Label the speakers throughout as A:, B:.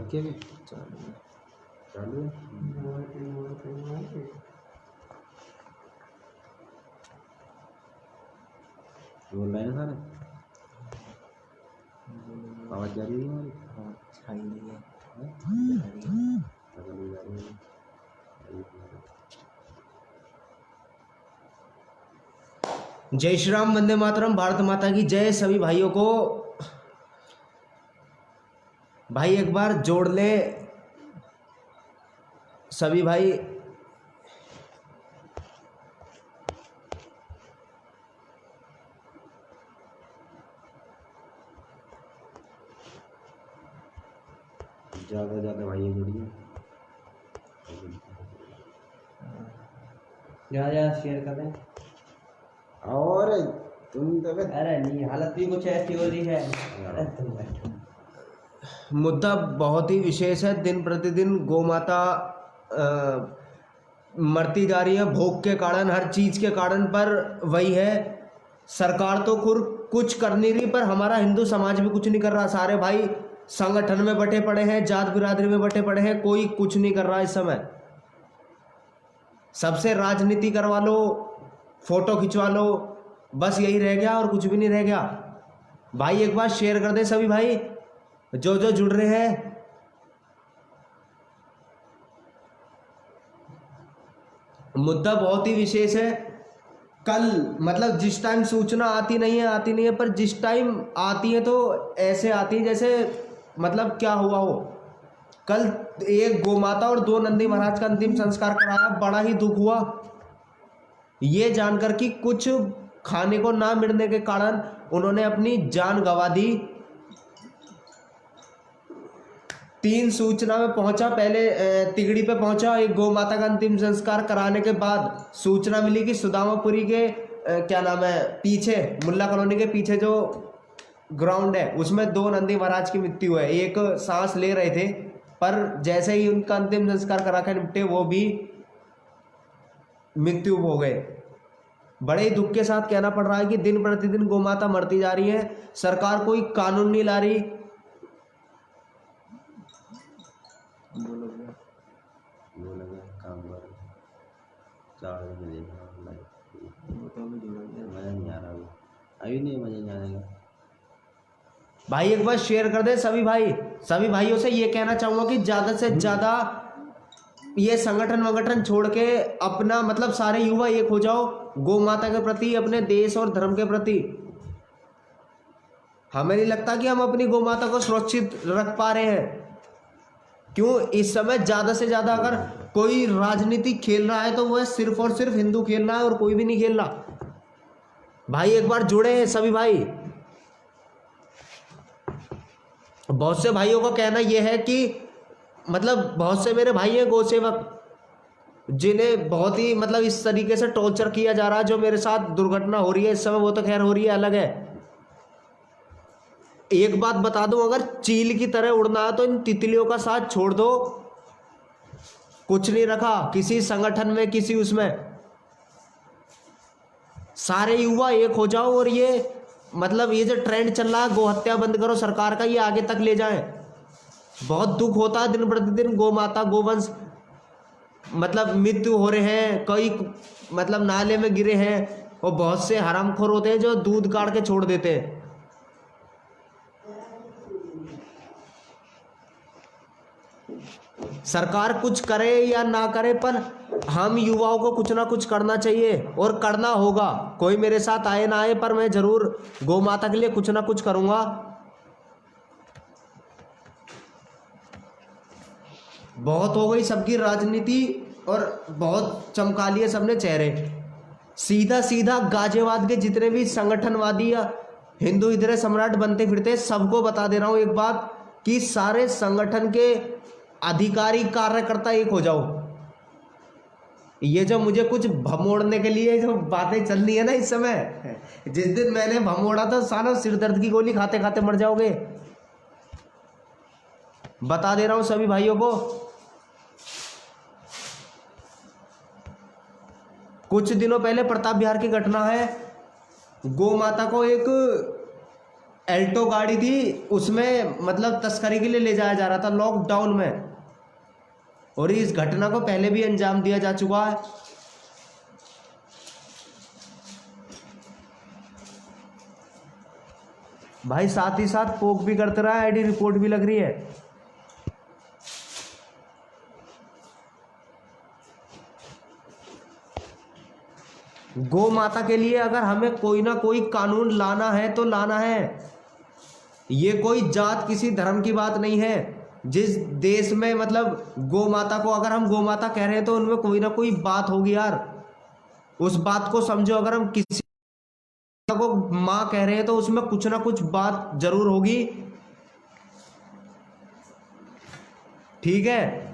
A: रखी है चालू है। बोल रहे हैं सारे आवाज जा रही है हमारी। हाँ छाई नहीं है।
B: जय श्री राम, वंदे मातरम, भारत माता की जय। सभी भाइयों को भाई एक बार जोड़ ले सभी भाई।
A: ज़्यादा ज़्यादा भाई जुड़िए,
C: ज़्यादा शेयर कर दें।
A: और तुम तो
C: अरे नहीं, हालत भी कुछ ऐसी हो रही है। अरे तुम बैठो।
B: मुद्दा बहुत ही विशेष है। दिन प्रतिदिन गौ माता मरती जा रही है भोग के कारण, हर चीज के कारण। पर वही है, सरकार तो खुद कुछ कर नहीं रही, पर हमारा हिंदू समाज भी कुछ नहीं कर रहा। सारे भाई संगठन में बटे पड़े हैं, जात बिरादरी में बटे पड़े हैं, कोई कुछ नहीं कर रहा इस समय। सबसे राजनीति करवा लो, फोटो खिंचवा लो, बस यही रह गया और कुछ भी नहीं रह गया। भाई एक बार शेयर कर दे सभी भाई जो जो जुड़ रहे हैं। मुद्दा बहुत ही विशेष है। कल मतलब जिस टाइम सूचना आती नहीं है, पर जिस टाइम आती है तो ऐसे आती है जैसे मतलब क्या हुआ हो। कल एक गोमाता और 2 नंदी महाराज का अंतिम संस्कार कराया, बड़ा ही दुख हुआ ये जानकर कि कुछ खाने को ना मिलने के कारण उन्होंने अपनी जान गंवा दी। 3 सूचना में पहुंचा, पहले तिगड़ी पे पहुंचा। एक गौ माता का अंतिम संस्कार कराने के बाद सूचना मिली कि सुदामापुरी के क्या नाम है पीछे, मुल्ला कॉलोनी के पीछे जो ग्राउंड है उसमें 2 नंदी महाराज की मृत्यु है। एक सांस ले रहे थे, पर जैसे ही उनका अंतिम संस्कार करा कर निपटे वो भी मृत्यु हो गए। बड़े ही दुख के साथ कहना पड़ रहा है कि दिन प्रतिदिन गौ माता मरती जा रही है, सरकार कोई कानून नहीं ला रही।
A: बोलोगे काम करो 4 बजे देखना मज़ा नहीं आ रहा अभी नहीं, मज़ा नहीं आएगा।
B: भाई एक बार शेयर कर दे सभी भाई। सभी भाइयों से ये कहना चाहूंगा कि ज्यादा से ज्यादा ये संगठन छोड़ के अपना मतलब सारे युवा एक हो जाओ गौ माता के प्रति, अपने देश और धर्म के प्रति। हमें नहीं लगता कि हम अपनी गौ माता को सुरक्षित रख पा रहे हैं। क्यों इस समय ज्यादा से ज्यादा अगर कोई राजनीति खेल रहा है तो वह सिर्फ और सिर्फ हिंदू खेल रहा है और कोई भी नहीं खेल रहा। भाई एक बार जुड़े हैं सभी भाई। बहुत से भाइयों का कहना यह है कि मतलब बहुत से मेरे भाई हैं गौ सेवक जिन्हें बहुत ही मतलब इस तरीके से टॉर्चर किया जा रहा है। जो मेरे साथ दुर्घटना हो रही है इस समय वो तो खैर हो रही है, अलग है। एक बात बता दूं, अगर चील की तरह उड़ना है तो इन तितलियों का साथ छोड़ दो। कुछ नहीं रखा किसी संगठन में, किसी उसमें। सारे युवा एक हो जाओ और ये मतलब ये जो ट्रेंड चल रहा है गौ हत्या बंद करो सरकार का, ये आगे तक ले जाएं। बहुत दुख होता है दिन प्रतिदिन गौ माता गोवंश मतलब मृत्यु हो रहे हैं, कई मतलब नाले में गिरे हैं और बहुत से हरामखोर होते हैं जो दूध काट के छोड़ देते हैं। सरकार कुछ करे या ना करे, पर हम युवाओं को कुछ ना कुछ करना चाहिए और करना होगा। कोई मेरे साथ आए ना आए, पर मैं जरूर गौ माता के लिए कुछ ना कुछ करूंगा। बहुत हो गई सबकी राजनीति और बहुत चमका लिए सबने चेहरे। सीधा सीधा गाजियाबाद के जितने भी संगठनवादी या हिंदू इधर सम्राट बनते फिरते सबको बता दे रहा हूं एक बात कि सारे संगठन के अधिकारी कार्यकर्ता एक हो जाओ। ये जो मुझे कुछ भमोड़ने के लिए जो बातें चल रही है ना इस समय, जिस दिन मैंने भमोड़ा तो सारा सिर दर्द की गोली खाते खाते मर जाओगे। बता दे रहा हूं सभी भाइयों को। कुछ दिनों पहले प्रताप बिहार की घटना है। गौ माता को एक एल्टो गाड़ी थी, उसमें मतलब तस्करी के लिए ले जाया जा रहा था लॉकडाउन में, और इस घटना को पहले भी अंजाम दिया जा चुका है। भाई साथ ही साथ पोक भी करते रहा, आईडी रिपोर्ट भी लग रही है। गौ माता के लिए अगर हमें कोई ना कोई कानून लाना है तो लाना है। ये कोई जात किसी धर्म की बात नहीं है। जिस देश में मतलब गौ माता को अगर हम गौ माता कह रहे हैं तो उनमें कोई ना कोई बात होगी यार, उस बात को समझो। अगर हम किसी को माँ कह रहे हैं तो उसमें कुछ ना कुछ बात जरूर होगी, ठीक है।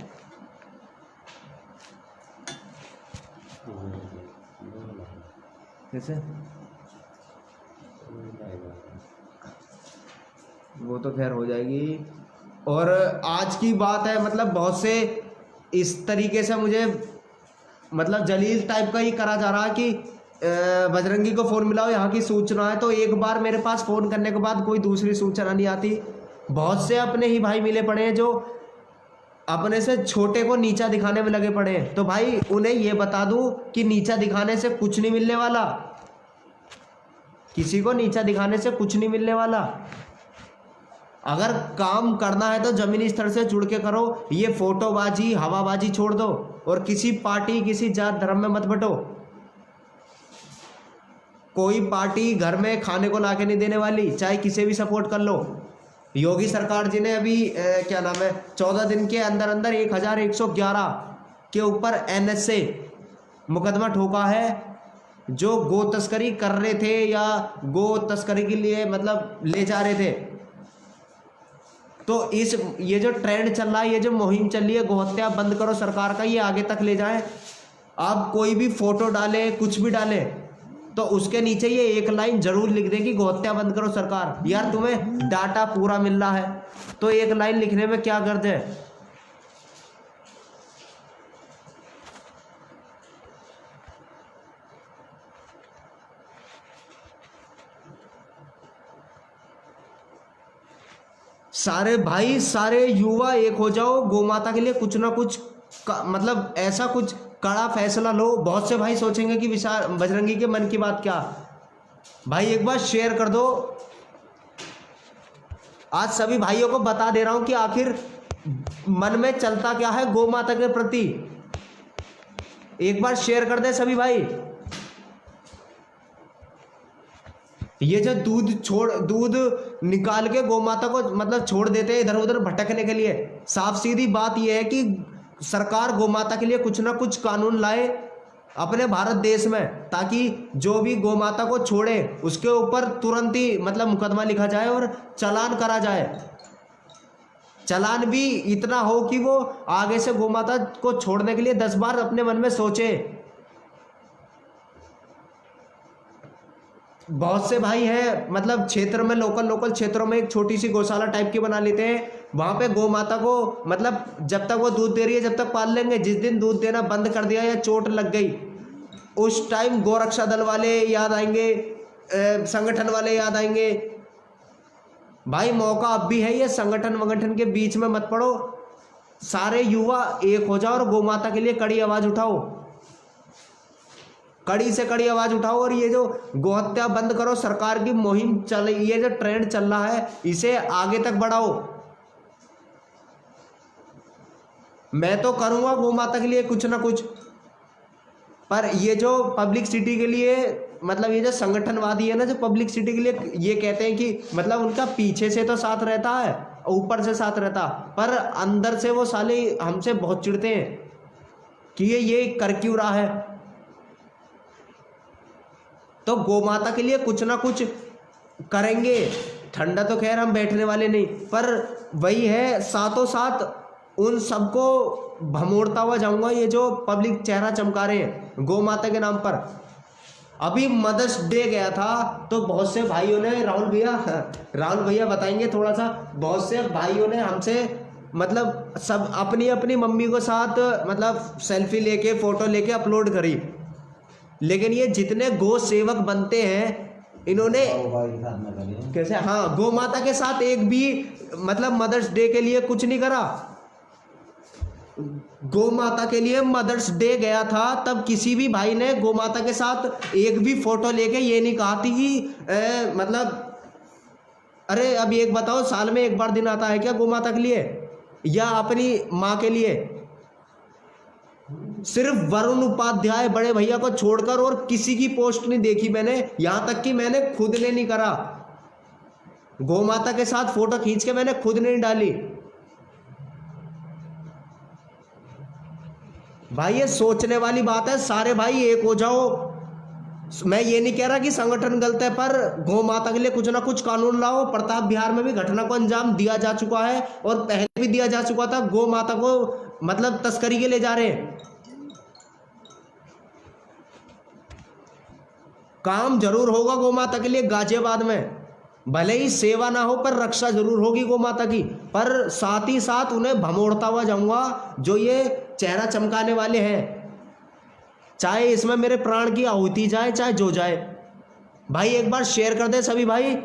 B: कैसे वो तो खैर हो जाएगी। और आज की बात है, मतलब बहुत से इस तरीके से मुझे मतलब जलील टाइप का ही करा जा रहा है कि बजरंगी को फ़ोन मिलाओ, यहाँ की सूचना है। तो एक बार मेरे पास फ़ोन करने के बाद कोई दूसरी सूचना नहीं आती। बहुत से अपने ही भाई मिले पड़े हैं जो अपने से छोटे को नीचा दिखाने में लगे पड़े हैं। तो भाई उन्हें ये बता दूं कि नीचा दिखाने से कुछ नहीं मिलने वाला, किसी को नीचा दिखाने से कुछ नहीं मिलने वाला। अगर काम करना है तो जमीनी स्तर से जुड़ के करो। ये फोटोबाजी हवाबाजी छोड़ दो और किसी पार्टी किसी जात धर्म में मत बटो। कोई पार्टी घर में खाने को लाके नहीं देने वाली, चाहे किसे भी सपोर्ट कर लो। योगी सरकार जी ने अभी क्या नाम है 14 दिन के अंदर अंदर 1111 के ऊपर NSA मुकदमा ठोका है, जो गो तस्करी कर रहे थे या गो तस्करी के लिए मतलब ले जा रहे थे। तो ये जो ट्रेंड चल रहा है, ये जो मुहिम चल रही है गोहत्या बंद करो सरकार का, ये आगे तक ले जाए। आप कोई भी फोटो डाले, कुछ भी डाले, तो उसके नीचे ये एक लाइन जरूर लिख दे कि गोहत्या बंद करो सरकार। यार तुम्हें डाटा पूरा मिल रहा है तो एक लाइन लिखने में क्या गर्ज है। सारे भाई सारे युवा एक हो जाओ, गौ माता के लिए कुछ ना कुछ मतलब ऐसा कुछ कड़ा फैसला लो। बहुत से भाई सोचेंगे कि विशाल बजरंगी के मन की बात क्या। भाई एक बार शेयर कर दो। आज सभी भाइयों को बता दे रहा हूं कि आखिर मन में चलता क्या है गौ माता के प्रति। एक बार शेयर कर दे सभी भाई। ये जो दूध निकाल के गौ माता को मतलब छोड़ देते हैं इधर उधर भटकने के लिए, साफ सीधी बात यह है कि सरकार गौ माता के लिए कुछ ना कुछ कानून लाए अपने भारत देश में, ताकि जो भी गौ माता को छोड़े उसके ऊपर तुरंत ही मतलब मुकदमा लिखा जाए और चालान करा जाए। चालान भी इतना हो कि वो आगे से गौ माता को छोड़ने के लिए 10 बार अपने मन में सोचे। बहुत से भाई हैं मतलब क्षेत्र में लोकल क्षेत्रों में एक छोटी सी गौशाला टाइप की बना लेते हैं। वहां पे गौ माता को मतलब जब तक वो दूध दे रही है जब तक पाल लेंगे। जिस दिन दूध देना बंद कर दिया या चोट लग गई उस टाइम गोरक्षा दल वाले याद आएंगे, संगठन वाले याद आएंगे। भाई मौका अब भी है, ये संगठन के बीच में मत पड़ो। सारे युवा एक हो जाओ और गौ माता के लिए कड़ी आवाज उठाओ, कड़ी से कड़ी आवाज उठाओ। और ये जो गोहत्या बंद करो सरकार की मुहिम चल रही, ये जो ट्रेंड चल रहा है इसे आगे तक बढ़ाओ। मैं तो करूंगा गौ माता के लिए कुछ ना कुछ, पर ये जो पब्लिक सिटी के लिए मतलब ये जो संगठनवादी है ना, जो पब्लिक सिटी के लिए ये कहते हैं कि मतलब उनका पीछे से तो साथ रहता है, ऊपर से साथ रहता, पर अंदर से वो साले हमसे बहुत चिढ़ते हैं कि ये कर क्यों रहा है। तो गौ माता के लिए कुछ ना कुछ करेंगे। ठंडा तो खैर हम बैठने वाले नहीं, पर वही है साथों साथ उन सबको भमोड़ता हुआ जाऊंगा। ये जो पब्लिक चेहरा चमका रहे हैं गौ माता के नाम पर। अभी मदर्स डे गया था तो बहुत से भाइयों ने राहुल भैया बताएंगे थोड़ा सा। बहुत से भाइयों ने हमसे मतलब सब अपनी अपनी मम्मी को साथ मतलब सेल्फी लेके फोटो लेके अपलोड करी। लेकिन ये जितने गौ सेवक बनते हैं इन्होंने
C: भाई के साथ ना करें।
B: कैसे, हाँ, गौ माता के साथ एक भी मतलब मदर्स डे के लिए कुछ नहीं करा। गौ माता के लिए मदर्स डे गया था तब किसी भी भाई ने गौ माता के साथ एक भी फोटो लेके ये नहीं कहा थी कि मतलब अरे अब एक बताओ, साल में एक बार दिन आता है क्या गौ माता के लिए या अपनी माँ के लिए? सिर्फ वरुण उपाध्याय बड़े भैया को छोड़कर और किसी की पोस्ट नहीं देखी मैंने, यहां तक कि मैंने खुद ने नहीं करा। गौ माता के साथ फोटो खींच के मैंने खुद नहीं डाली। भाई ये सोचने वाली बात है, सारे भाई एक हो जाओ। मैं ये नहीं कह रहा कि संगठन गलत है, पर गौ माता के लिए कुछ ना कुछ कानून लाओ। प्रताप बिहार में भी घटना को अंजाम दिया जा चुका है और पहले भी दिया जा चुका था। गौ माता को मतलब तस्करी के ले जा रहे हैं। काम जरूर होगा गौ माता के लिए गाजियाबाद में, भले ही सेवा ना हो पर रक्षा जरूर होगी गौ माता की। पर साथ ही साथ उन्हें भमोड़ता हुआ जाऊंगा जो ये चेहरा चमकाने वाले हैं, चाहे इसमें मेरे प्राण की आहुति जाए चाहे जो जाए। भाई एक बार शेयर कर दे सभी भाई।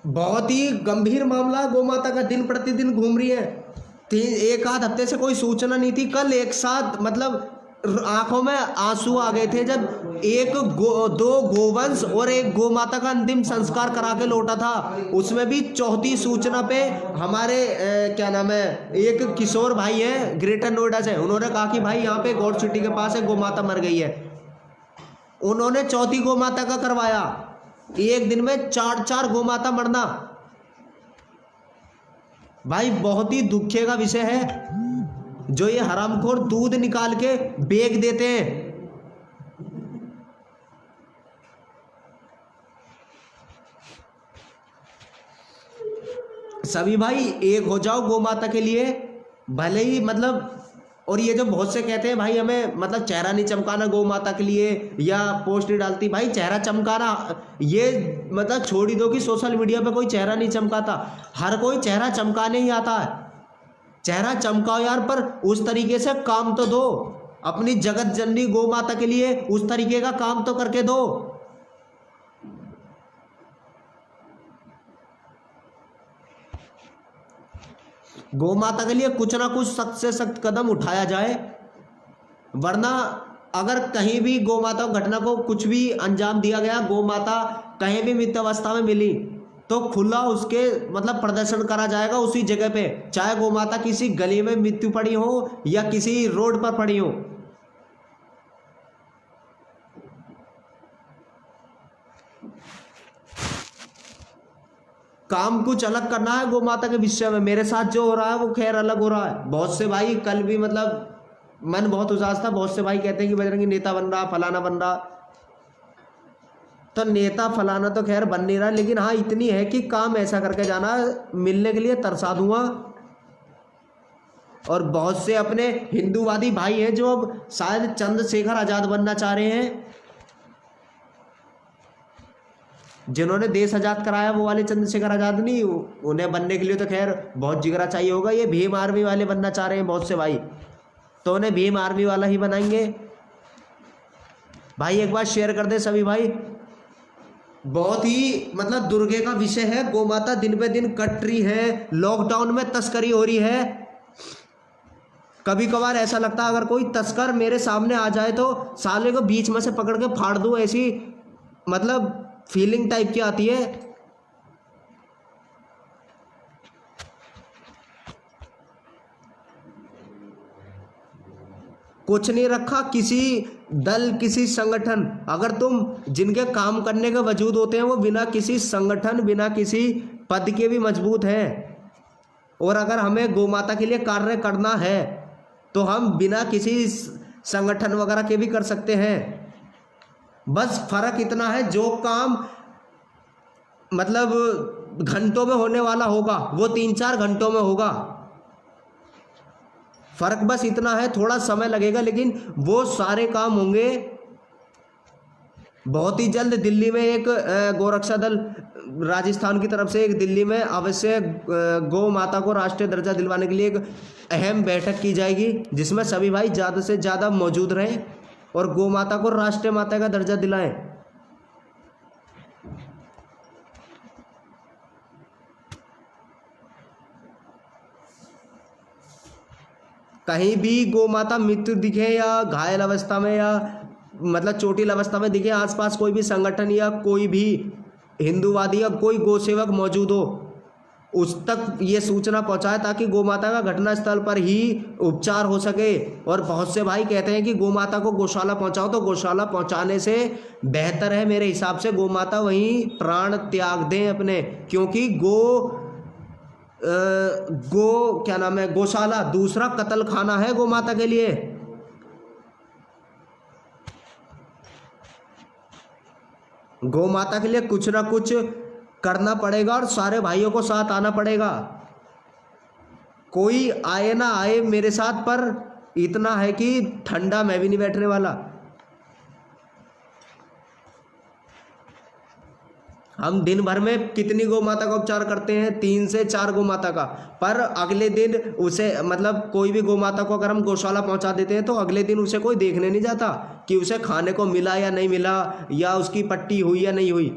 B: बहुत ही गंभीर मामला गौ माता का, दिन प्रतिदिन घूम रही है। एक आध हफ्ते से कोई सूचना नहीं थी, कल एक साथ मतलब आंखों में आंसू आ गए थे जब दो गोवंश और एक गौ माता का अंतिम संस्कार करा के लौटा था। उसमें भी चौथी सूचना पे हमारे क्या नाम है, एक किशोर भाई है ग्रेटर नोएडा से, उन्होंने कहा कि भाई यहाँ पे गॉड सिटी के पास है, गौ माता मर गई है। उन्होंने चौथी गौ माता का करवाया। एक दिन में 4 गौ माता मरना भाई बहुत ही दुखे का विषय है। जो ये हरामखोर दूध निकाल के बेच देते हैं। सभी भाई एक हो जाओ गौ माता के लिए, भले ही मतलब। और ये जो बहुत से कहते हैं भाई हमें मतलब चेहरा नहीं चमकाना गौ माता के लिए या पोस्ट नहीं डालती, भाई चेहरा चमकाना ये मतलब छोड़ ही दो कि सोशल मीडिया पे कोई चेहरा नहीं चमकाता। हर कोई चेहरा चमकाने ही आता है। चेहरा चमकाओ यार, पर उस तरीके से काम तो दो। अपनी जगत जननी गौ माता के लिए उस तरीके का काम तो करके दो। गौ माता के लिए कुछ ना कुछ सख्त से सख्त कदम उठाया जाए, वरना अगर कहीं भी गौ माता घटना को कुछ भी अंजाम दिया गया, गौ माता कहीं भी मृत अवस्था में मिली तो खुला उसके मतलब प्रदर्शन करा जाएगा उसी जगह पे, चाहे गौ माता किसी गली में मृत्यु पड़ी हो या किसी रोड पर पड़ी हो। काम कुछ अलग करना है गौ माता के विषय में। मेरे साथ जो हो रहा है वो खैर अलग हो रहा है। बहुत से भाई कल भी मतलब मन बहुत उदास था, बहुत से भाई कहते हैं कि बजरंगी नेता बन रहा, फलाना बन रहा। तो नेता फलाना तो खैर बन नहीं रहा, लेकिन हाँ इतनी है कि काम ऐसा करके जाना, मिलने के लिए तरसा दूंगा। और बहुत से अपने हिंदूवादी भाई हैं जो अब शायद चंद्रशेखर आजाद बनना चाह रहे हैं, जिन्होंने देश आजाद कराया वो वाले चंद्रशेखर आजाद नहीं। उन्हें बनने के लिए तो खैर बहुत जिगरा चाहिए होगा। ये भीम आर्मी वाले बनना चाह रहे हैं बहुत से भाई, तो उन्हें भीम आर्मी वाला ही बनाएंगे। भाई एक बार शेयर कर दे सभी भाई। बहुत ही मतलब दुर्गे का विषय है। गौ माता दिन पे दिन कट रही है, लॉकडाउन में तस्करी हो रही है। कभी कभार ऐसा लगता है अगर कोई तस्कर मेरे सामने आ जाए तो साले को बीच में से पकड़ के फाड़ दूं, ऐसी मतलब फीलिंग टाइप की आती है। कुछ नहीं रखा किसी दल किसी संगठन, अगर तुम जिनके काम करने के वजूद होते हैं वो बिना किसी संगठन बिना किसी पद के भी मजबूत हैं, और अगर हमें गौ माता के लिए कार्य करना है तो हम बिना किसी संगठन वगैरह के भी कर सकते हैं। बस फर्क इतना है, जो काम मतलब घंटों में होने वाला होगा वो 3-4 घंटों में होगा। फर्क बस इतना है, थोड़ा समय लगेगा लेकिन वो सारे काम होंगे बहुत ही जल्द दिल्ली में एक गोरक्षा दल राजस्थान की तरफ से एक दिल्ली में अवश्य गौ माता को राष्ट्रीय दर्जा दिलवाने के लिए एक अहम बैठक की जाएगी, जिसमें सभी भाई ज़्यादा से ज़्यादा मौजूद रहें और गौ माता को राष्ट्रीय माता का दर्जा दिलाएं। कहीं भी गौ माता मृत्यु दिखे या घायल अवस्था में या मतलब चोटिल अवस्था में दिखे, आसपास कोई भी संगठन या कोई भी हिंदूवादी या कोई गौ सेवक मौजूद हो, उस तक ये सूचना पहुंचाए ताकि गौ माता का घटनास्थल पर ही उपचार हो सके। और बहुत से भाई कहते हैं कि गौ माता को गौशाला पहुंचाओ, तो गौशाला पहुंचाने से बेहतर है मेरे हिसाब से गौ माता वहीं प्राण त्याग दें अपने, क्योंकि गो क्या नाम है, गौशाला दूसरा कत्ल खाना है गौ माता के लिए। गौ माता के लिए कुछ ना कुछ करना पड़ेगा और सारे भाइयों को साथ आना पड़ेगा। कोई आए ना आए मेरे साथ, पर इतना है कि ठंडा मैं भी नहीं बैठने वाला। हम दिन भर में कितनी गौ माता का उपचार करते हैं, 3 से 4 गौ माता का, पर अगले दिन उसे मतलब कोई भी गौ माता को अगर हम गौशाला पहुंचा देते हैं तो अगले दिन उसे कोई देखने नहीं जाता कि उसे खाने को मिला या नहीं मिला, या उसकी पट्टी हुई या नहीं हुई।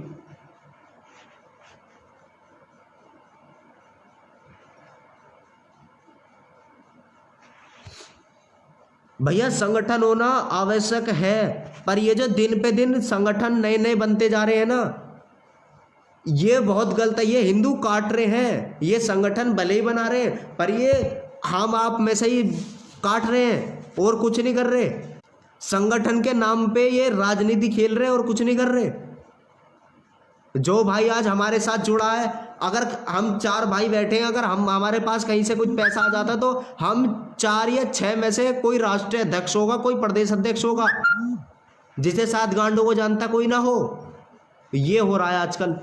B: भैया संगठन होना आवश्यक है, पर ये जो दिन पे दिन संगठन नए नए बनते जा रहे हैं ना, ये बहुत गलत है। ये हिंदू काट रहे हैं, ये संगठन भले ही बना रहे हैं पर ये हम आप में से ही काट रहे हैं और कुछ नहीं कर रहे। संगठन के नाम पे ये राजनीति खेल रहे हैं और कुछ नहीं कर रहे। जो भाई आज हमारे साथ जुड़ा है, अगर हम 4 भाई बैठे हैं, अगर हमारे पास कहीं से कुछ पैसा आ जाता तो हम 4 या 6 में से कोई राष्ट्रीय अध्यक्ष होगा, कोई प्रदेश अध्यक्ष होगा, जिसे 7 गांडों को जानता कोई ना हो। ये हो रहा है आजकल।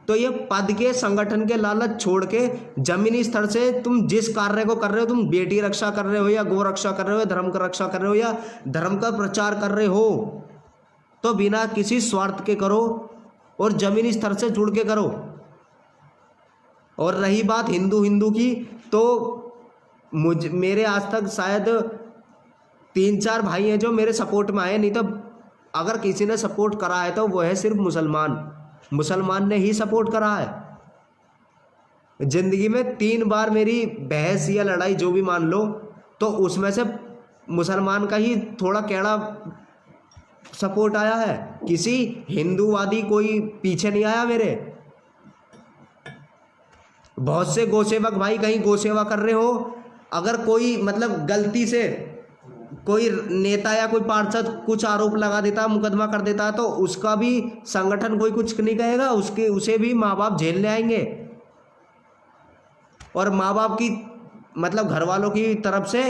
B: तो ये पद के संगठन के लालच छोड़ के जमीनी स्तर से तुम जिस कार्य को कर रहे हो, तुम बेटी रक्षा कर रहे हो या गौ रक्षा कर रहे हो, धर्म का रक्षा कर रहे हो या धर्म का प्रचार कर रहे हो, तो बिना किसी स्वार्थ के करो और जमीनी स्तर से जुड़ के करो। और रही बात हिंदू की, तो मेरे आज तक शायद 3-4 भाई हैं जो मेरे सपोर्ट में आए, नहीं तो अगर किसी ने सपोर्ट करा है तो वो है सिर्फ मुसलमान ने ही सपोर्ट करा है। जिंदगी में 3 बार मेरी बहस या लड़ाई जो भी मान लो, तो उसमें से मुसलमान का ही थोड़ा कैड़ा सपोर्ट आया है, किसी हिंदूवादी कोई पीछे नहीं आया मेरे। बहुत से गौसेवक भाई कहीं गौसेवा कर रहे हो, अगर कोई मतलब गलती से कोई नेता या कोई पार्षद कुछ आरोप लगा देता, मुकदमा कर देता, तो उसका भी संगठन कोई कुछ नहीं कहेगा, उसे भी माँ बाप झेलने आएंगे। और माँ बाप की मतलब घर वालों की तरफ से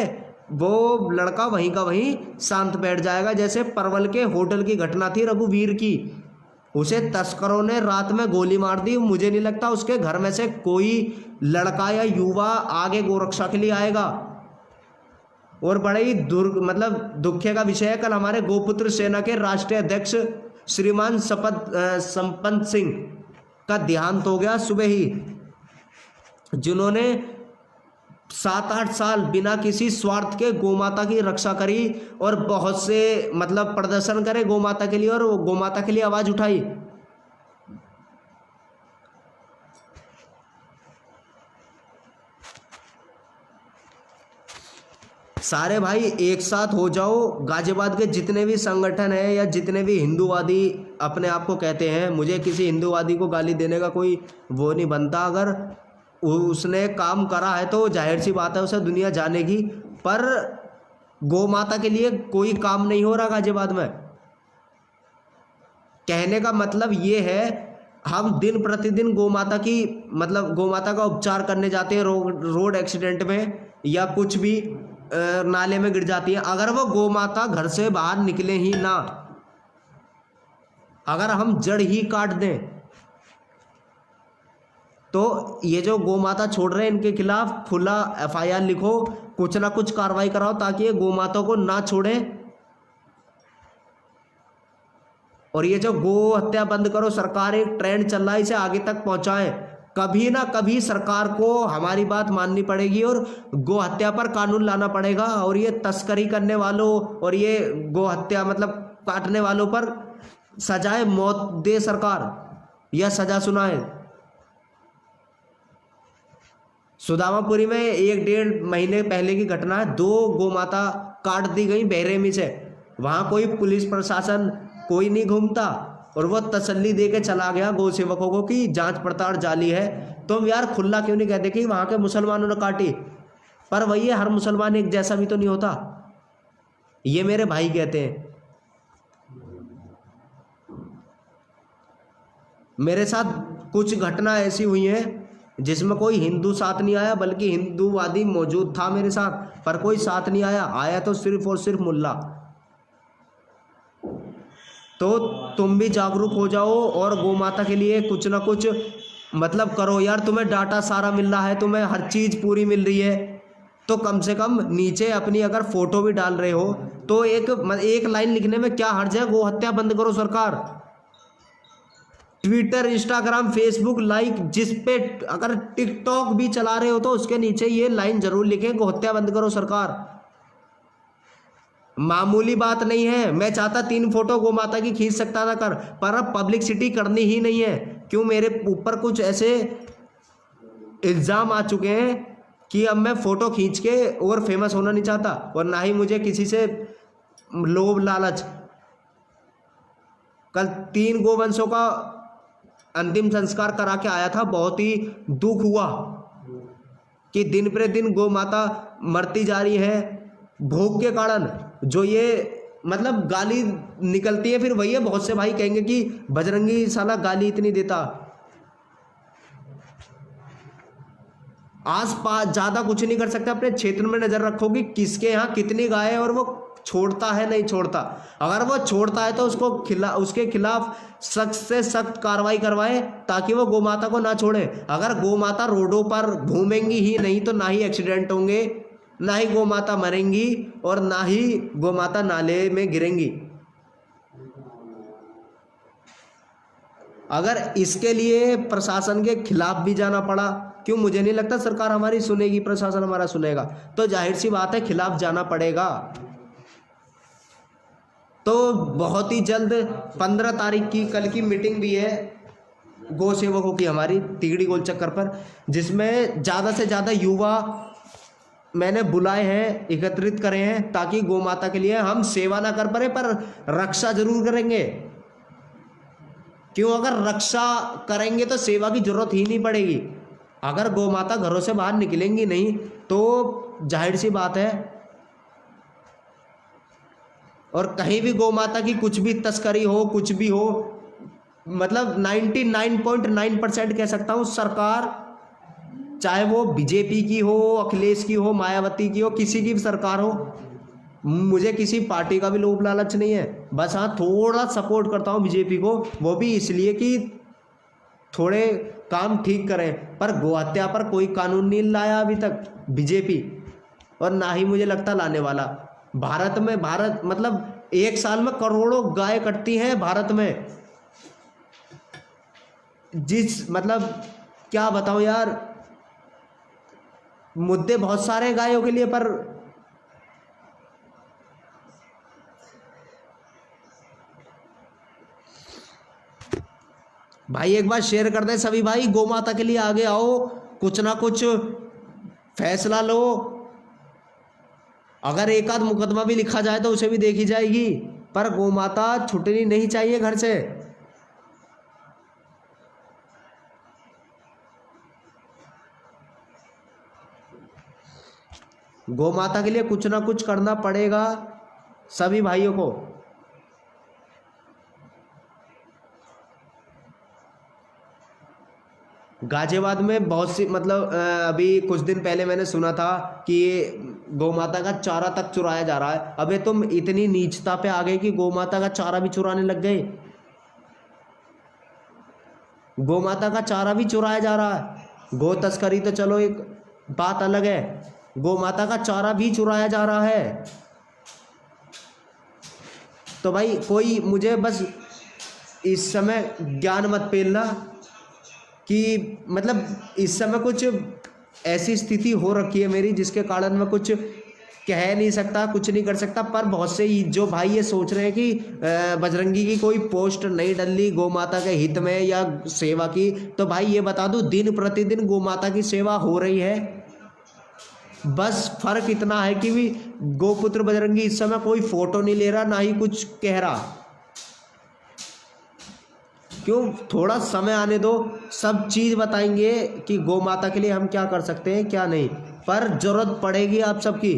B: वो लड़का वहीं का वहीं शांत बैठ जाएगा। जैसे परवल के होटल की घटना थी रघुवीर की, उसे तस्करों ने रात में गोली मार दी। मुझे नहीं लगता उसके घर में से कोई लड़का या युवा आगे गोरक्षा के लिए आएगा। और बड़े ही दुख का विषय है, कल हमारे गोपुत्र सेना के राष्ट्रीय अध्यक्ष श्रीमान संपत सिंह का देहांत हो गया सुबह ही, जिन्होंने 7-8 साल बिना किसी स्वार्थ के गौमाता की रक्षा करी और बहुत से मतलब प्रदर्शन करे गौमाता के लिए और गौमाता के लिए आवाज उठाई। सारे भाई एक साथ हो जाओ। गाजियाबाद के जितने भी संगठन हैं या जितने भी हिंदूवादी अपने आप को कहते हैं, मुझे किसी हिंदूवादी को गाली देने का कोई वो नहीं बनता। अगर उसने काम करा है तो जाहिर सी बात है उसे दुनिया जानेगी, पर गौ माता के लिए कोई काम नहीं हो रहा गाजियाबाद में। कहने का मतलब ये है, हम दिन प्रतिदिन गौ माता की मतलब गौ माता का उपचार करने जाते हैं रोड एक्सीडेंट में या कुछ भी नाले में गिर जाती है। अगर वो गौ माता घर से बाहर निकले ही ना, अगर हम जड़ ही काट दें, तो ये जो गौ माता छोड़ रहे हैं इनके खिलाफ खुला FIR लिखो, कुछ ना कुछ कार्रवाई कराओ ताकि ये गौ माता को ना छोड़ें। और ये जो गो हत्या बंद करो सरकार एक ट्रेंड चल रहा है, इसे आगे तक पहुंचाएं। कभी ना कभी सरकार को हमारी बात माननी पड़ेगी और गो हत्या पर कानून लाना पड़ेगा। और ये तस्करी करने वालों और ये गो हत्या मतलब काटने वालों पर सजाए मौत दे सरकार, या सजा सुनाए। सुदामापुरी में 1-1.5 महीने पहले की घटना है, 2 गोमाता काट दी गई बेरहमी से। वहां कोई पुलिस प्रशासन कोई नहीं घूमता और वो तसल्ली दे के चला गया गौ सेवकों को कि जांच पड़ताल जाली है। तुम यार खुला क्यों नहीं कहते कि वहां के मुसलमानों ने काटी? पर वही है, हर मुसलमान एक जैसा भी तो नहीं होता, ये मेरे भाई कहते हैं। मेरे साथ कुछ घटना ऐसी हुई है जिसमें कोई हिंदू साथ नहीं आया, बल्कि हिंदूवादी मौजूद था मेरे साथ, पर कोई साथ नहीं आया, आया तो सिर्फ और सिर्फ मुल्ला। तो तुम भी जागरूक हो जाओ और गौ माता के लिए कुछ ना कुछ मतलब करो यार। तुम्हें डाटा सारा मिल रहा है, तुम्हें हर चीज़ पूरी मिल रही है, तो कम से कम नीचे अपनी अगर फोटो भी डाल रहे हो तो एक लाइन लिखने में क्या हर्ज है? गो हत्या बंद करो सरकार। ट्विटर, इंस्टाग्राम, फेसबुक लाइक, जिस पे अगर टिकटॉक भी चला रहे हो तो उसके नीचे ये लाइन जरूर लिखें, गो हत्या बंद करो सरकार। मामूली बात नहीं है। मैं चाहता 3 फोटो गौ माता की खींच सकता था कर, पर अब पब्लिसिटी करनी ही नहीं है। क्यों? मेरे ऊपर कुछ ऐसे इल्जाम आ चुके हैं कि अब मैं फोटो खींच के और फेमस होना नहीं चाहता, और ना ही मुझे किसी से लोभ लालच। कल 3 गोवंशों का अंतिम संस्कार करा के आया था, बहुत ही दुख हुआ कि दिन प्रतिदिन गौ माता मरती जा रही है भूख के कारण। जो ये मतलब गाली निकलती है, फिर वही है, बहुत से भाई कहेंगे कि बजरंगी साला गाली इतनी देता। आस पास ज्यादा कुछ नहीं कर सकते, अपने क्षेत्र में नजर रखो कि किसके यहाँ कितनी गाय है और वो छोड़ता है नहीं छोड़ता। अगर वो छोड़ता है तो उसके खिलाफ सख्त से सख्त कार्रवाई करवाए ताकि वो गोमाता को ना छोड़े। अगर गोमाता रोडों पर घूमेंगी ही नहीं तो ना ही एक्सीडेंट होंगे, ना ही गोमाता मरेंगी और ना ही गोमाता नाले में गिरेंगी। अगर इसके लिए प्रशासन के खिलाफ भी जाना पड़ा, क्यों? मुझे नहीं लगता सरकार हमारी सुनेगी, प्रशासन हमारा सुनेगा, तो जाहिर सी बात है खिलाफ जाना पड़ेगा। तो बहुत ही जल्द 15 तारीख की कल की मीटिंग भी है गौ सेवकों की हमारी तिगड़ी गोल चक्कर पर, जिसमें ज़्यादा से ज़्यादा युवा मैंने बुलाए हैं, एकत्रित करे हैं, ताकि गौ माता के लिए हम सेवा ना कर पाए पर रक्षा जरूर करेंगे। क्यों? अगर रक्षा करेंगे तो सेवा की जरूरत ही नहीं पड़ेगी। अगर गौ माता घरों से बाहर निकलेंगी नहीं तो जाहिर सी बात है, और कहीं भी गौ माता की कुछ भी तस्करी हो, कुछ भी हो, मतलब 99.9% कह सकता हूँ सरकार, चाहे वो बीजेपी की हो, अखिलेश की हो, मायावती की हो, किसी की भी सरकार हो, मुझे किसी पार्टी का भी लोभ लालच नहीं है। बस हाँ, थोड़ा सपोर्ट करता हूँ बीजेपी को, वो भी इसलिए कि थोड़े काम ठीक करें। पर गौ हत्या पर कोई कानून नहीं लाया अभी तक बीजेपी, और ना ही मुझे लगता लाने वाला। भारत मतलब 1 साल में करोड़ों गाय कटती हैं भारत में। मतलब क्या बताऊं यार, मुद्दे बहुत सारे हैं गायों के लिए, पर भाई एक बार शेयर कर दें सभी भाई, गौ माता के लिए आगे आओ, कुछ ना कुछ फैसला लो। अगर एक आध मुकदमा भी लिखा जाए तो उसे भी देखी जाएगी, पर गौ माता छूटनी नहीं चाहिए घर से। गौ माता के लिए कुछ ना कुछ करना पड़ेगा सभी भाइयों को। गाजियाबाद में बहुत सी मतलब अभी कुछ दिन पहले मैंने सुना था कि गौ माता का चारा तक चुराया जा रहा है। अबे तुम इतनी नीचता पे आ गए कि गौ माता का चारा भी चुराने लग गए। गौ माता का चारा भी चुराया जा रहा है। गौ तस्करी तो चलो एक बात अलग है, गौ माता का चारा भी चुराया जा रहा है। तो भाई कोई मुझे बस इस समय ज्ञान मत पेलना कि मतलब इस समय कुछ ऐसी स्थिति हो रखी है मेरी जिसके कारण मैं कुछ कह नहीं सकता, कुछ नहीं कर सकता। पर बहुत से जो भाई ये सोच रहे हैं कि बजरंगी की कोई पोस्ट नहीं डली गौ माता के हित में या सेवा की, तो भाई ये बता दूं दिन प्रतिदिन गौ माता की सेवा हो रही है। बस फर्क इतना है कि भी गोपुत्र बजरंगी इस समय कोई फोटो नहीं ले रहा, ना ही कुछ कह रहा। क्यों, थोड़ा समय आने दो, सब चीज़ बताएंगे कि गौ माता के लिए हम क्या कर सकते हैं क्या नहीं, पर जरूरत पड़ेगी आप सबकी।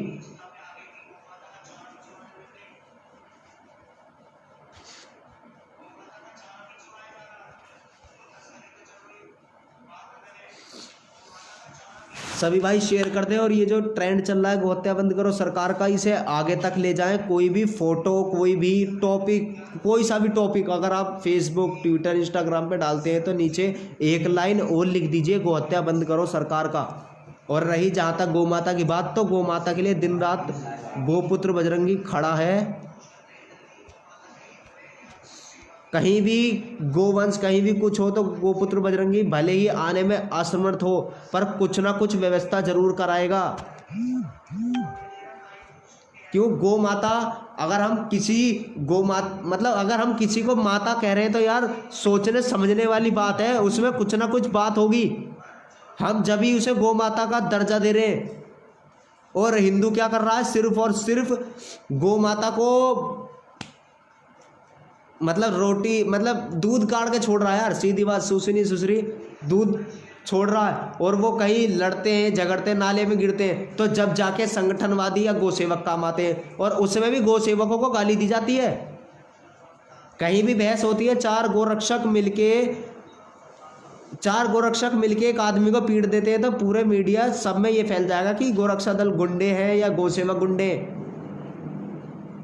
B: सभी भाई शेयर कर दें। और ये जो ट्रेंड चल रहा है गौ हत्या बंद करो सरकार का, इसे आगे तक ले जाएं। कोई भी फोटो, कोई भी टॉपिक, कोई सा भी टॉपिक अगर आप फेसबुक, ट्विटर, इंस्टाग्राम पे डालते हैं तो नीचे एक लाइन और लिख दीजिए गौ हत्या बंद करो सरकार का। और रही जहाँ तक गौ माता की बात, तो गौ माता के लिए दिन रात गोपुत्र बजरंगी खड़ा है। कहीं भी गोवंश, कहीं भी कुछ हो तो गोपुत्र बजरंगी भले ही आने में असमर्थ हो, पर कुछ ना कुछ व्यवस्था जरूर कराएगा। क्यों, गौ माता, अगर हम किसी गौ माता मतलब अगर हम किसी को माता कह रहे हैं तो यार सोचने समझने वाली बात है, उसमें कुछ ना कुछ बात होगी। हम जब ही उसे गौ माता का दर्जा दे रहे हैं, और हिंदू क्या कर रहा है, सिर्फ और सिर्फ गौ माता को मतलब रोटी, मतलब दूध काट के छोड़ रहा है यार, सीधी बात, सुसनी सुसरी दूध छोड़ रहा है। और वो कहीं लड़ते हैं, झगड़ते हैं, नाले में गिरते हैं, तो जब जाके संगठनवादी या गौसेवक काम आते हैं, और उसमें भी गौसेवकों को गाली दी जाती है। कहीं भी बहस होती है, चार गोरक्षक मिलके एक आदमी को पीट देते हैं, तो पूरे मीडिया सब में ये फैल जाएगा कि गोरक्षा दल गुंडे हैं या गौसेवक गुंडे हैं।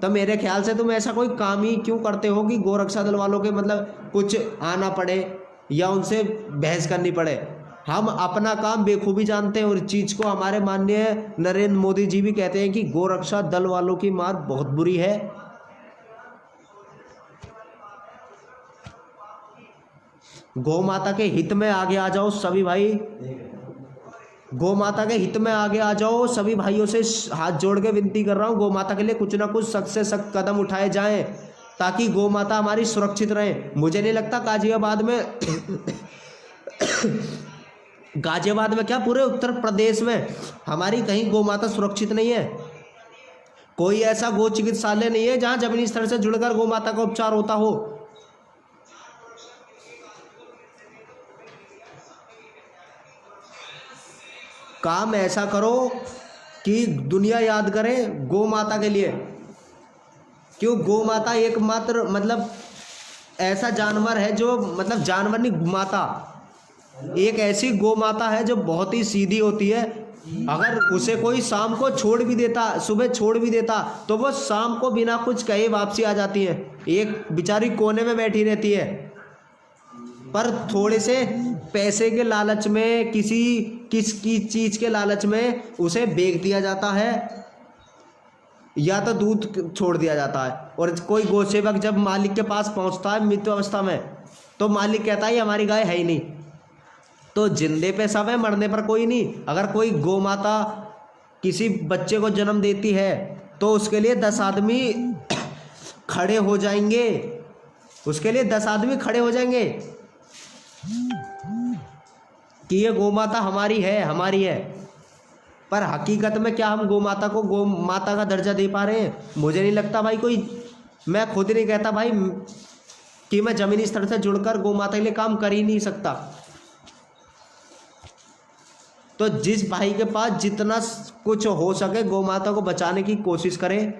B: तो मेरे ख्याल से तुम ऐसा कोई काम ही क्यों करते हो कि गोरक्षा दल वालों के मतलब कुछ आना पड़े या उनसे बहस करनी पड़े। हम अपना काम बेखूबी जानते हैं, और इस चीज़ को हमारे माननीय नरेंद्र मोदी जी भी कहते हैं कि गोरक्षा दल वालों की मार बहुत बुरी है। गौ माता के हित में आगे आ जाओ सभी भाई, गौ माता के हित में आगे आ जाओ सभी भाइयों से हाथ जोड़ के विनती कर रहा हूँ। गौ माता के लिए कुछ ना कुछ सख्त से सख्त कदम उठाए जाएं, ताकि गौ माता हमारी सुरक्षित रहे। मुझे नहीं लगता गाजियाबाद में गाजियाबाद में क्या, पूरे उत्तर प्रदेश में हमारी कहीं गौ माता सुरक्षित नहीं है। कोई ऐसा गौ चिकित्सालय नहीं है जहाँ जमीनी स्तर से जुड़कर गौ माता का उपचार होता हो। काम ऐसा करो कि दुनिया याद करे गौ माता के लिए। क्यों, गौ माता एकमात्र मतलब ऐसा जानवर है जो, मतलब जानवर नहीं, माता एक ऐसी गौ माता है जो बहुत ही सीधी होती है। अगर उसे कोई शाम को छोड़ भी देता, सुबह छोड़ भी देता, तो वो शाम को बिना कुछ कहे वापसी आ जाती है। एक बेचारी कोने में बैठी रहती है, पर थोड़े से पैसे के लालच में, किसी चीज़ के लालच में उसे बेच दिया जाता है, या तो दूध छोड़ दिया जाता है। और कोई गौसेवक जब मालिक के पास पहुंचता है मृत्यु अवस्था में, तो मालिक कहता है ये हमारी गाय है ही नहीं। तो जिंदे पे सब है, मरने पर कोई नहीं। अगर कोई गौ माता किसी बच्चे को जन्म देती है तो उसके लिए 10 आदमी खड़े हो जाएंगे, उसके लिए 10 आदमी खड़े हो जाएंगे कि ये गौ माता हमारी है, हमारी है। पर हकीकत में क्या हम गौ माता को गौ माता का दर्जा दे पा रहे हैं? मुझे नहीं लगता भाई कोई, मैं खुद नहीं कहता भाई कि मैं जमीनी स्तर से जुड़कर गौ माता के लिए काम कर ही नहीं सकता। तो जिस भाई के पास जितना कुछ हो सके गौ माता को बचाने की कोशिश करें,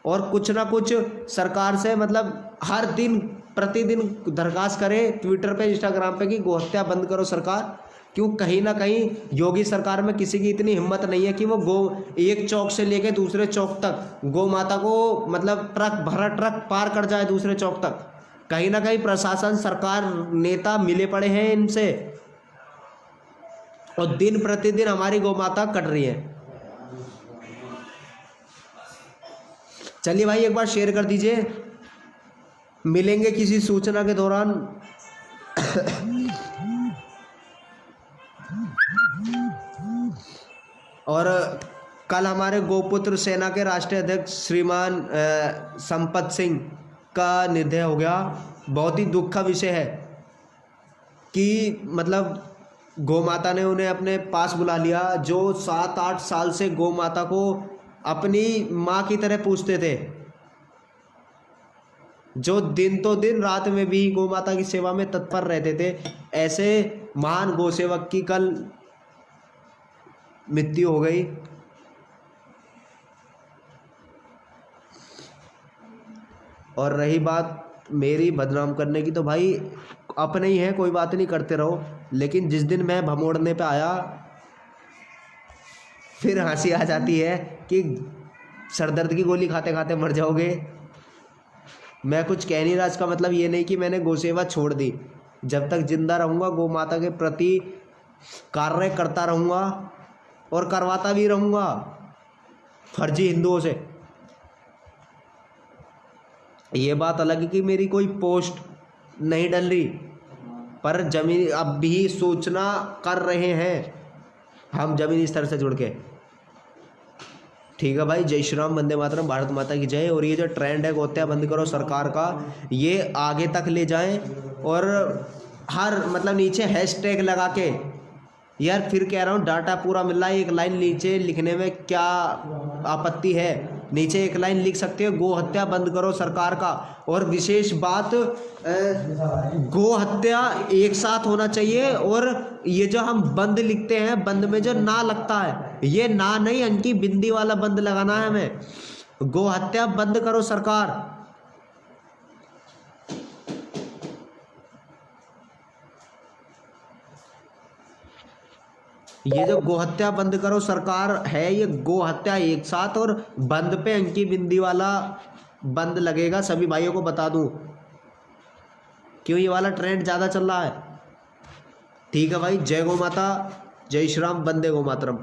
B: और कुछ ना कुछ सरकार से मतलब हर दिन प्रतिदिन दरखास्त करें ट्विटर पे, इंस्टाग्राम पे कि गौ हत्या बंद करो सरकार। क्यों, कहीं ना कहीं योगी सरकार में किसी की इतनी हिम्मत नहीं है कि वो एक चौक से लेके दूसरे चौक तक गौ माता को मतलब ट्रक भरा ट्रक पार कर जाए दूसरे चौक तक। कहीं ना कहीं प्रशासन, सरकार, नेता मिले पड़े हैं इनसे, और दिन प्रतिदिन हमारी गौ माता कट रही है। चलिए भाई एक बार शेयर कर दीजिए। मिलेंगे किसी सूचना के दौरान। और कल हमारे गोपुत्र सेना के राष्ट्रीय अध्यक्ष श्रीमान संपत सिंह का निर्देह हो गया। बहुत ही दुख का विषय है कि मतलब गौ माता ने उन्हें अपने पास बुला लिया, जो 7-8 साल से गौ माता को अपनी माँ की तरह पूछते थे, जो दिन तो दिन रात में भी गौ माता की सेवा में तत्पर रहते थे। ऐसे महान गौ सेवक की कल मृत्यु हो गई। और रही बात मेरी बदनाम करने की, तो भाई अपने ही है, कोई बात नहीं, करते रहो। लेकिन जिस दिन मैं भमोड़ने पे आया, फिर हंसी आ जाती है कि सरदर्द की गोली खाते खाते मर जाओगे। मैं कुछ कह नहीं रहा, इसका मतलब ये नहीं कि मैंने गौ सेवा छोड़ दी। जब तक जिंदा रहूँगा गौ माता के प्रति कार्य करता रहूँगा और करवाता भी रहूँगा फर्जी हिंदुओं से। ये बात अलग है कि मेरी कोई पोस्ट नहीं डल रही, पर जमीन अब भी सूचना कर रहे हैं हम जमीनी स्तर से जुड़ के। ठीक है भाई, जय श्री राम, वंदे मातरम, भारत माता की जय। और ये जो ट्रेंड है गोहत्या बंद करो सरकार का, ये आगे तक ले जाएं और हर मतलब नीचे हैशटैग लगा के, यार फिर कह रहा हूँ डाटा पूरा मिल रहा है, एक लाइन नीचे लिखने में क्या आपत्ति है? नीचे एक लाइन लिख सकते हो, गो हत्या बंद करो सरकार का। और विशेष बात, गो हत्या एक साथ होना चाहिए। और ये जो हम बंद लिखते हैं, बंद में जो ना लगता है, ये ना नहीं, अंकी बिंदी वाला बंद लगाना है हमें। गो हत्या बंद करो सरकार। ये जो गोहत्या बंद करो सरकार है, ये गोहत्या एक साथ, और बंद पे अंकी बिंदी वाला बंद लगेगा। सभी भाइयों को बता दूं, क्यों ये वाला ट्रेंड ज़्यादा चल रहा है। ठीक है भाई, जय गौ माता, जय श्री राम, वंदे गौ मातरम।